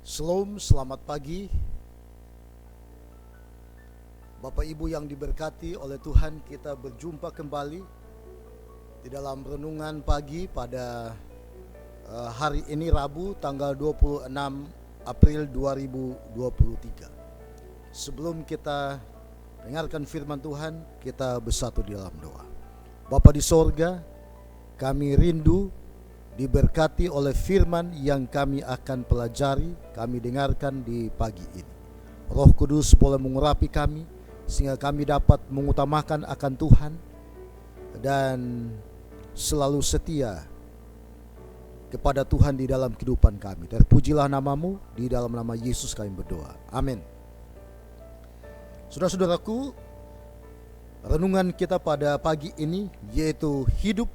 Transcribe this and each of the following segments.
Shalom, selamat pagi Bapak Ibu yang diberkati oleh Tuhan. Kita berjumpa kembali di dalam renungan pagi pada hari ini Rabu tanggal 26 April 2023. Sebelum kita dengarkan firman Tuhan, kita bersatu di dalam doa. Bapa di sorga, kami rindu diberkati oleh firman yang kami akan pelajari, kami dengarkan di pagi ini. Roh Kudus boleh mengurapi kami sehingga kami dapat mengutamakan akan Tuhan dan selalu setia kepada Tuhan di dalam kehidupan kami. Terpujilah namamu, di dalam nama Yesus kami berdoa. Amin. Saudara-saudaraku, renungan kita pada pagi ini yaitu hidup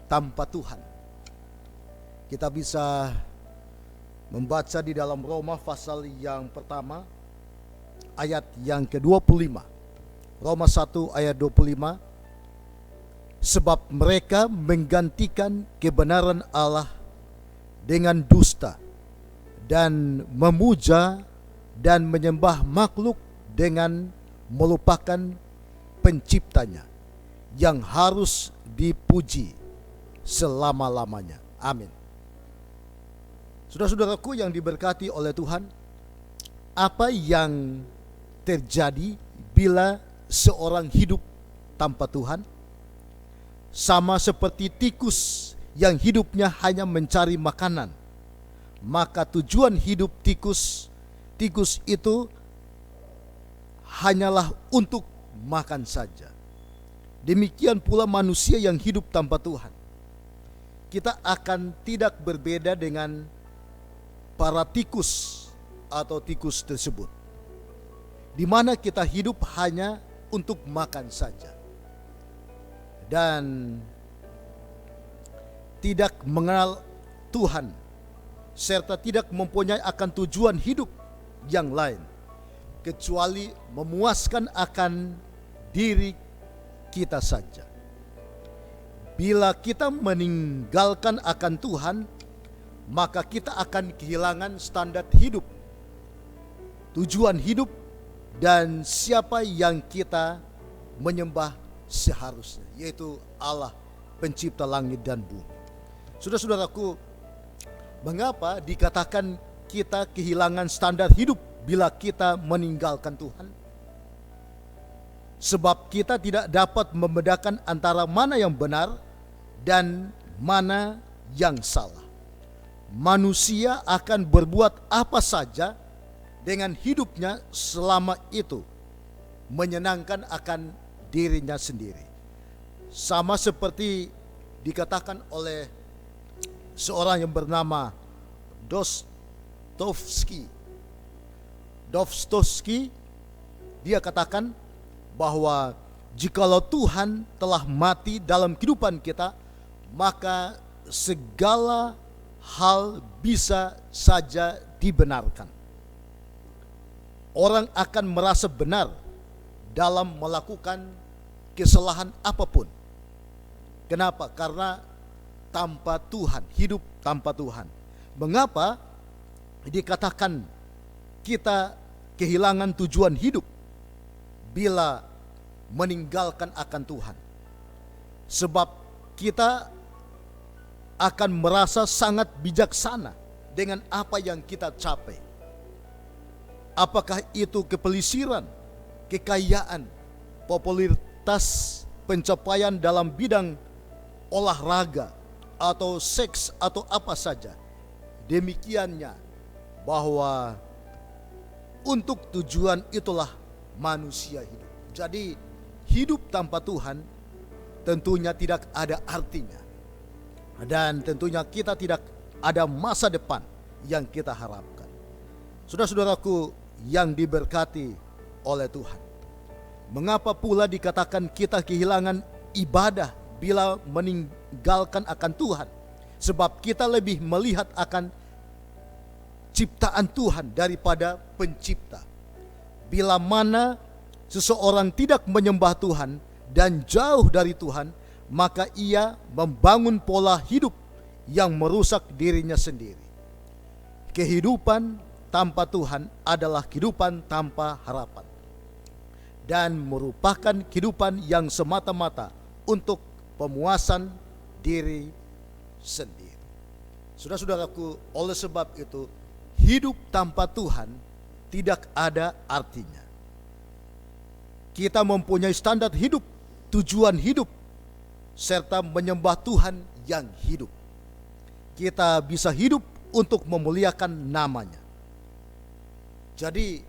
tanpa Tuhan. Kita bisa membaca di dalam Roma pasal yang pertama ayat yang ke-25. Roma 1 ayat 25. Sebab mereka menggantikan kebenaran Allah dengan dusta dan memuja dan menyembah makhluk dengan melupakan penciptanya yang harus dipuji selama-lamanya. Amin. Saudara-saudaraku yang diberkati oleh Tuhan, apa yang terjadi bila seorang hidup tanpa Tuhan? Sama seperti tikus yang hidupnya hanya mencari makanan. Maka tujuan hidup tikus itu hanyalah untuk makan saja. Demikian pula manusia yang hidup tanpa Tuhan. Kita akan tidak berbeda dengan para tikus atau tikus tersebut, di mana kita hidup hanya untuk makan saja dan tidak mengenal Tuhan, serta tidak mempunyai akan tujuan hidup yang lain kecuali memuaskan akan diri kita saja. Bila kita meninggalkan akan Tuhan, maka kita akan kehilangan standar hidup, tujuan hidup, dan siapa yang kita menyembah seharusnya, yaitu Allah pencipta langit dan bumi. Saudara-saudaraku, mengapa dikatakan kita kehilangan standar hidup bila kita meninggalkan Tuhan? Sebab kita tidak dapat membedakan antara mana yang benar dan mana yang salah. Manusia akan berbuat apa saja dengan hidupnya selama itu menyenangkan akan dirinya sendiri. Sama seperti dikatakan oleh seorang yang bernama Dostoevsky. Dia katakan bahwa jikalau Tuhan telah mati dalam kehidupan kita, maka segala hal bisa saja dibenarkan. Orang akan merasa benar dalam melakukan kesalahan apapun. Kenapa? Karena tanpa Tuhan, hidup tanpa Tuhan. Mengapa dikatakan kita kehilangan tujuan hidup bila meninggalkan akan Tuhan? Sebab kita akan merasa sangat bijaksana dengan apa yang kita capai. Apakah itu kepelisiran, kekayaan, popularitas, pencapaian dalam bidang olahraga atau seks atau apa saja. Demikiannya bahwa untuk tujuan itulah manusia hidup. Jadi hidup tanpa Tuhan tentunya tidak ada artinya. Dan tentunya kita tidak ada masa depan yang kita harapkan. Saudara-saudaraku yang diberkati oleh Tuhan, mengapa pula dikatakan kita kehilangan ibadah bila meninggalkan akan Tuhan? Sebab kita lebih melihat akan ciptaan Tuhan daripada pencipta. Bila mana seseorang tidak menyembah Tuhan dan jauh dari Tuhan, maka ia membangun pola hidup yang merusak dirinya sendiri. Kehidupan tanpa Tuhan adalah kehidupan tanpa harapan dan merupakan kehidupan yang semata-mata untuk pemuasan diri sendiri. Saudara-saudaraku, oleh sebab itu hidup tanpa Tuhan tidak ada artinya. Kita mempunyai standar hidup, tujuan hidup, serta menyembah Tuhan yang hidup. Kita bisa hidup untuk memuliakan namanya. Jadi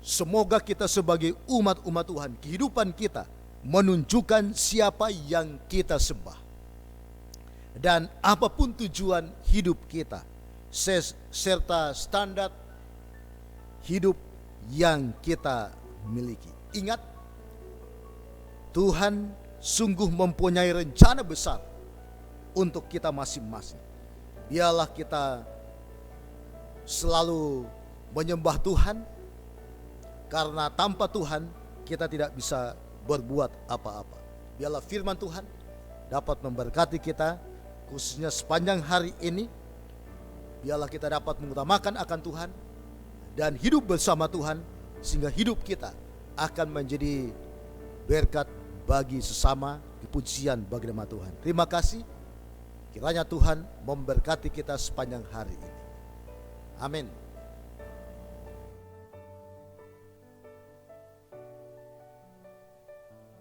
semoga kita sebagai umat-umat Tuhan, kehidupan kita menunjukkan siapa yang kita sembah. Dan apapun tujuan hidup kita, serta standar hidup yang kita miliki. Ingat, Tuhan sungguh mempunyai rencana besar untuk kita masing-masing. Biarlah kita selalu menyembah Tuhan, karena tanpa Tuhan kita tidak bisa berbuat apa-apa. Biarlah firman Tuhan dapat memberkati kita, khususnya sepanjang hari ini. Biarlah kita dapat mengutamakan akan Tuhan dan hidup bersama Tuhan, sehingga hidup kita akan menjadi berkat bagi sesama, kepujian bagi nama Tuhan. Terima kasih. Kiranya Tuhan memberkati kita sepanjang hari ini. Amin.